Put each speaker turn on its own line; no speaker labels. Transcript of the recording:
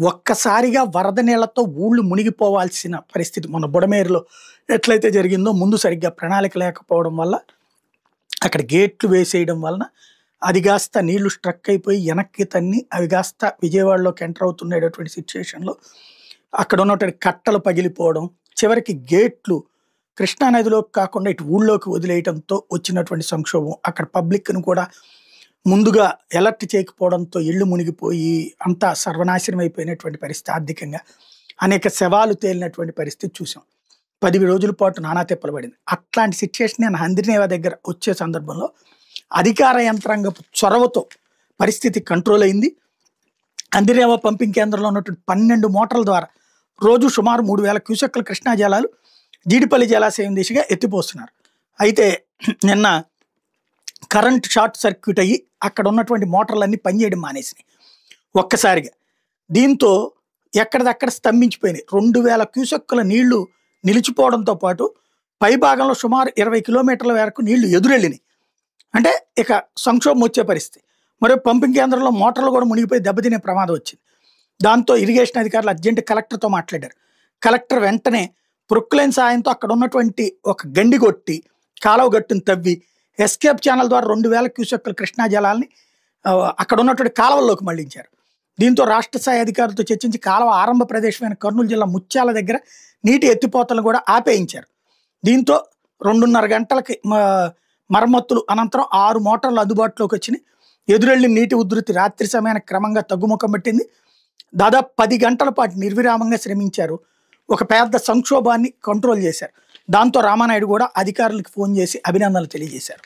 ఒక్కసారిగా వరద నీళ్లతో ఊళ్ళు మునిగిపోవాల్సిన పరిస్థితి మొన్న బుడమేరులో ఎట్లయితే జరిగిందో ముందు సరిగ్గా ప్రణాళిక లేకపోవడం వల్ల అక్కడ గేట్లు వేసేయడం వలన అది కాస్త నీళ్లు స్ట్రక్ అయిపోయి వెనక్కి తన్ని అవి కాస్త విజయవాడలోకి ఎంటర్ అవుతున్నటువంటి సిచ్యువేషన్లో అక్కడ ఉన్నటువంటి కట్టలు పగిలిపోవడం చివరికి గేట్లు కృష్ణానదిలోకి కాకుండా ఇటు ఊళ్ళోకి వదిలేయడంతో వచ్చినటువంటి సంక్షోభం అక్కడ పబ్లిక్ను కూడా ముందుగా ఎలర్ట్ చేయకపోవడంతో ఇళ్ళు మునిగిపోయి అంతా సర్వనాశనం అయిపోయినటువంటి పరిస్థితి ఆర్థికంగా అనేక శవాలు తేలినటువంటి పరిస్థితి చూసాం 10 రోజుల పాటు నానా తిప్పలు పడింది అట్లాంటి సిచ్యువేషన్ నేను హంద్రినేవా దగ్గర వచ్చే సందర్భంలో అధికార యంత్రాంగపు చొరవతో పరిస్థితి కంట్రోల్ అయింది హంద్రినేవా పంపింగ్ కేంద్రంలో ఉన్నటువంటి 12 మోటార్ల ద్వారా రోజు సుమారు 3000 క్యూసెక్ల కృష్ణా జలాలు జీడిపల్లి జలాశయం దిశగా ఎత్తిపోస్తున్నారు అయితే నిన్న కరెంట్ షార్ట్ సర్క్యూట్ అయ్యి అక్కడ ఉన్నటువంటి మోటార్లన్నీ పనిచేయడం మానేసినాయి ఒక్కసారిగా దీంతో ఎక్కడిదక్కడ స్తంభించిపోయినాయి 2000 క్యూసెక్కుల నీళ్లు నిలిచిపోవడంతో పాటు పై భాగంలో సుమారు 20 కిలోమీటర్ల వరకు నీళ్లు ఎదురెళ్ళినాయి అంటే ఇక సంక్షోభం వచ్చే పరిస్థితి మరియు పంపింగ్ కేంద్రంలో మోటార్లు కూడా మునిగిపోయి దెబ్బతినే ప్రమాదం వచ్చింది దాంతో ఇరిగేషన్ అధికారులు అర్జెంట్ కలెక్టర్తో మాట్లాడారు కలెక్టర్ వెంటనే ప్రొక్లైన్ సాయంతో అక్కడ ఉన్నటువంటి ఒక గండి కొట్టి కాలువ గట్టును తవ్వి ఎస్కేప్ ఛానల్ ద్వారా 2000 క్యూసెక్కుల కృష్ణా జలాల్ని అక్కడ ఉన్నటువంటి కాలువల్లోకి మళ్లించారు దీంతో రాష్ట్ర స్థాయి అధికారులతో చర్చించి కాలువ ఆరంభ ప్రదేశమైన కర్నూలు జిల్లా ముత్యాల దగ్గర నీటి ఎత్తిపోతలను కూడా ఆపేయించారు దీంతో 2:30 గంటలకి మరమ్మతులు అనంతరం 6 మోటార్లు అందుబాటులోకి వచ్చినాయి ఎదురెళ్లి నీటి ఉధృతి రాత్రి సమయానికి క్రమంగా తగ్గుముఖం పట్టింది దాదాపు 10 గంటల పాటు నిర్విరామంగా శ్రమించారు ఒక పెద్ద సంక్షోభాన్ని కంట్రోల్ చేశారు దాంతో రామానాయుడు కూడా అధికారులకు ఫోన్ చేసి అభినందనలు తెలియజేశారు